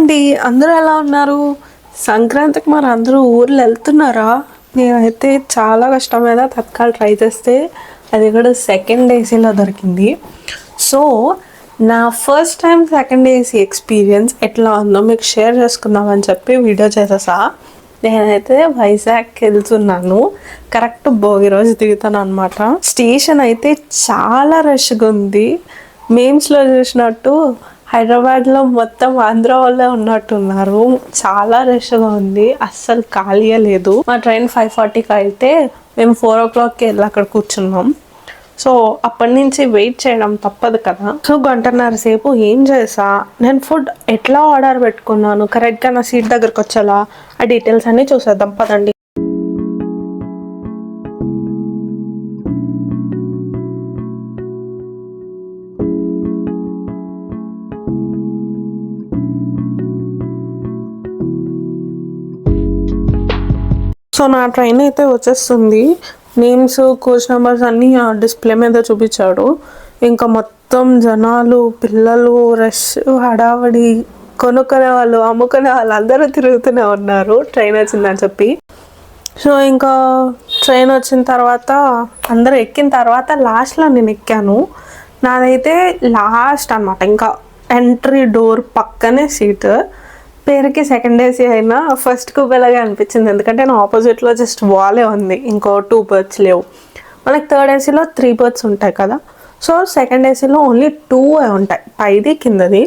అండి, అందరూ ఎలా ఉన్నారు? సంక్రాంతికి మరి అందరూ ఊర్లు వెళ్తున్నారా? నేనైతే చాలా కష్టం మీద తత్కాల్ ట్రై చేస్తే అది కూడా సెకండ్ ఏసీలో దొరికింది. సో నా first time second AC experience ఎట్లా ఉందో మీకు షేర్ చేసుకుందామని చెప్పి వీడియో చేసేసా. నేనైతే వైజాగ్కి వెళ్తున్నాను. కరెక్ట్ భోగి రోజు దిగుతాను అనమాట. స్టేషన్ అయితే చాలా రష్గా ఉంది. మేమ్స్లో చూసినట్టు హైదరాబాద్లో మొత్తం ఆంధ్ర వాళ్ళే ఉన్నట్టున్నారు. చాలా రష్గా ఉంది, అస్సలు ఖాళీయే లేదు. మా ట్రైన్ 5:40కి అయితే మేము 4 o'clockకి వెళ్ళి అక్కడ కూర్చున్నాం. సో అప్పటి నుంచి వెయిట్ చేయడం తప్పదు కదా. సో గంటన్నర సేపు ఏం చేసా, నేను ఫుడ్ ఎట్లా ఆర్డర్ పెట్టుకున్నాను, కరెక్ట్గా నా సీట్ దగ్గరకు వచ్చేలా ఆ డీటెయిల్స్ అన్నీ చూసేద్దాం పదండి. సో నా ట్రైన్ అయితే వచ్చేస్తుంది. నేమ్స్, కోచ్ నెంబర్స్ అన్నీ ఆ డిస్ప్లే మీద చూపించాడు. ఇంకా మొత్తం జనాలు, పిల్లలు, రష్, హడావడి, కొనుక్కునే వాళ్ళు, అమ్ముకునే వాళ్ళు అందరూ తిరుగుతూనే ఉన్నారు ట్రైన్ వచ్చిందని చెప్పి. సో ఇంకా ట్రైన్ వచ్చిన తర్వాత అందరూ ఎక్కిన తర్వాత లాస్ట్లో నేను ఎక్కాను. నాదైతే లాస్ట్ అనమాట, ఇంకా ఎంట్రీ డోర్ పక్కనే సీట్. పేరుకి సెకండ్ ఏసీ అయినా ఫస్ట్ కూపేలాగే అనిపించింది, ఎందుకంటే నా ఆపోజిట్లో జస్ట్ వాలే ఉంది, ఇంకో 2 berths లేవు. మనకి థర్డ్ ఏసీలో 3 berths ఉంటాయి కదా. సో సెకండ్ ఏసీలో ఓన్లీ 2 ఉంటాయి, పైది కిందది.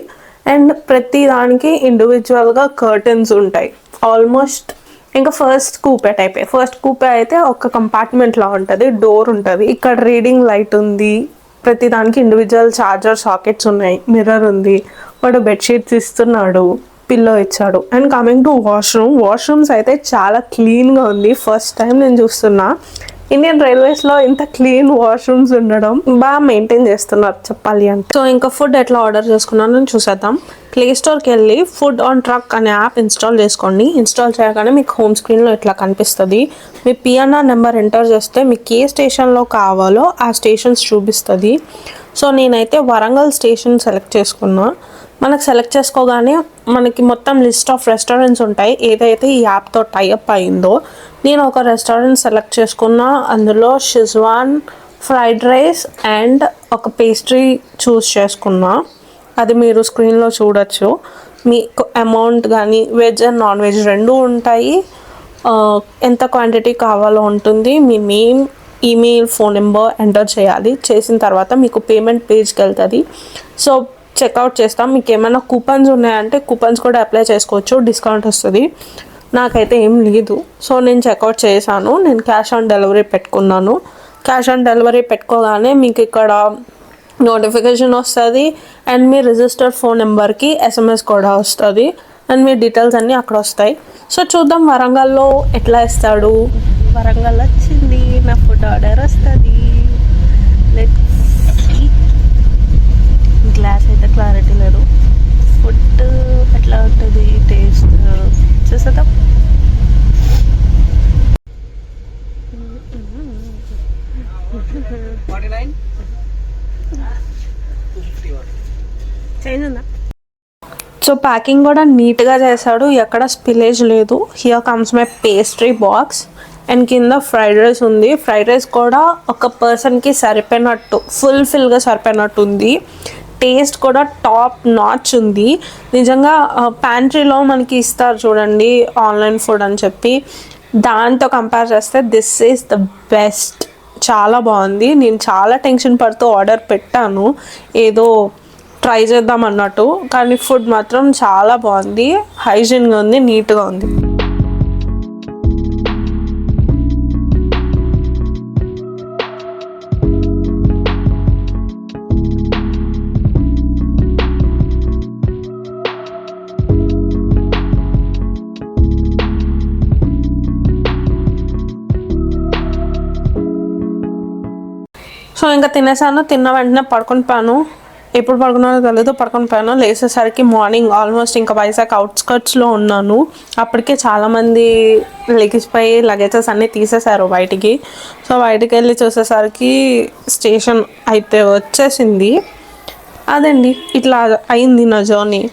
అండ్ ప్రతి దానికి ఇండివిజువల్గా కర్టన్స్ ఉంటాయి ఆల్మోస్ట్. ఇంకా ఫస్ట్ కూపే టైపే. ఫస్ట్ కూపే అయితే ఒక కంపార్ట్మెంట్లో ఉంటుంది, డోర్ ఉంటుంది, ఇక్కడ రీడింగ్ లైట్ ఉంది, ప్రతి దానికి ఇండివిజువల్ ఛార్జర్ సాకెట్స్ ఉన్నాయి, మిర్రర్ ఉంది, వాడు బెడ్షీట్స్ ఇస్తున్నాడు, పిల్లో ఇచ్చాడు. అండ్ కమింగ్ టు వాష్రూమ్స్ అయితే చాలా క్లీన్గా ఉంది. ఫస్ట్ టైం నేను చూస్తున్నా ఇండియన్ రైల్వేస్లో ఇంత క్లీన్ వాష్రూమ్స్ ఉండడం. బాగా మెయింటైన్ చేస్తున్నారు చెప్పాలి అంటే. సో ఇంకా ఫుడ్ ఎట్లా ఆర్డర్ చేసుకున్నాను చూసేద్దాం. ప్లే స్టోర్కి వెళ్ళి ఫుడ్ ఆన్ ట్రక్ అనే యాప్ ఇన్స్టాల్ చేసుకోండి. ఇన్స్టాల్ చేయగానే మీకు హోమ్ స్క్రీన్లో ఇట్లా కనిపిస్తుంది. మీ పిఎన్ఆర్ నెంబర్ ఎంటర్ చేస్తే మీకు ఏ స్టేషన్లో కావాలో ఆ స్టేషన్స్ చూపిస్తుంది. సో నేనైతే వరంగల్ స్టేషన్ సెలెక్ట్ చేసుకున్నా. మనకు సెలెక్ట్ చేసుకోగానే మనకి మొత్తం లిస్ట్ ఆఫ్ రెస్టారెంట్స్ ఉంటాయి, ఏదైతే ఈ యాప్తో టైఅప్ అయిందో. నేను ఒక రెస్టారెంట్ సెలెక్ట్ చేసుకున్నా, అందులో షెజ్వాన్ ఫ్రైడ్ రైస్ అండ్ ఒక పేస్ట్రీ చూస్ చేసుకున్నా. అది మీరు స్క్రీన్లో చూడొచ్చు. మీకు అమౌంట్ కానీ వెజ్ అండ్ నాన్ వెజ్ రెండూ ఉంటాయి. ఎంత క్వాంటిటీ కావాలో ఉంటుంది. మీ name, email, phone number enter చేయాలి. చేసిన తర్వాత మీకు పేమెంట్ పేజ్కి వెళ్తుంది. సో చెక్అవుట్ చేస్తాం. మీకు ఏమైనా కూపన్స్ ఉన్నాయంటే కూపన్స్ కూడా అప్లై చేసుకోవచ్చు, డిస్కౌంట్ వస్తుంది. నాకైతే ఏం లేదు, సో నేను చెక్అవుట్ చేశాను. నేను క్యాష్ ఆన్ డెలివరీ పెట్టుకున్నాను. క్యాష్ ఆన్ డెలివరీ పెట్టుకోగానే మీకు ఇక్కడ నోటిఫికేషన్ వస్తుంది అండ్ మీ రిజిస్టర్డ్ ఫోన్ నెంబర్కి SMS కూడా వస్తుంది అండ్ మీ డీటెయిల్స్ అన్నీ అక్కడ వస్తాయి. సో చూద్దాం వరంగల్లో ఎట్లా ఇస్తాడు. వరంగల్ వచ్చింది, నా ఫుడ్ ఆర్డర్ వస్తుంది. గ్లాస్ అయితే క్లారిటీ లేదు. ఫుడ్ ఎట్లా ఉంటుంది టేస్ట్ చూసేద్దాం. చేంజ్ ఉందా? సో ప్యాకింగ్ కూడా నీట్గా చేశాడు, ఎక్కడ స్పిలేజ్ లేదు. Here comes my pastry box and కింద ఫ్రైడ్ రైస్ ఉంది. ఫ్రైడ్ రైస్ కూడా ఒక పర్సన్కి సరిపోయినట్టు ఫుల్గా సరిపోయినట్టు ఉంది. టేస్ట్ కూడా టాప్ నాచ్ ఉంది. నిజంగా ప్యాంట్రీలో మనకి ఇస్తారు చూడండి ఆన్లైన్ ఫుడ్ అని చెప్పి, దాంతో కంపేర్ చేస్తే దిస్ ఈజ్ ద బెస్ట్. చాలా బాగుంది. నేను చాలా టెన్షన్ పడుతూ ఆర్డర్ పెట్టాను ఏదో ట్రై చేద్దాం అన్నట్టు, కానీ ఫుడ్ మాత్రం చాలా బాగుంది, హైజీన్గా ఉంది, నీట్గా ఉంది. సో ఇంకా తినేసాను. తిన్న వెంటనే పడుకొని పోయాను. ఎప్పుడు పడుకున్నానో తెలియదు, పడుకొని పోయాను. లేచేసరికి మార్నింగ్ ఆల్మోస్ట్ ఇంకా వైజాగ్ అవుట్స్కర్ట్స్లో ఉన్నాను. అప్పటికే చాలామంది లెగిసిపోయి లగేజెస్ అన్నీ తీసేశారు బయటికి. సో బయటికి వెళ్ళి చూసేసరికి స్టేషన్ అయితే వచ్చేసింది. అదండి ఇట్లా అయింది నా జర్నీ.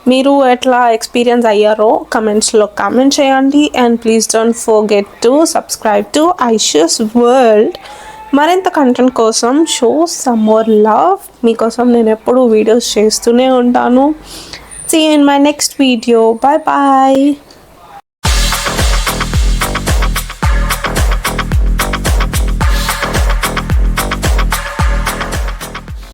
మీరు ఎట్లా ఎక్స్పీరియన్స్ అయ్యారో కమెంట్స్లో కామెంట్ చేయండి. And please don't forget to subscribe to ఐషియస్ వరల్డ్. మరింత కంటెంట్ కోసం షో సమ్ మోర్ లవ్. మీకోసం నేను ఎప్పుడూ వీడియోస్ చేస్తూనే ఉంటాను. See you in my next video. Bye bye.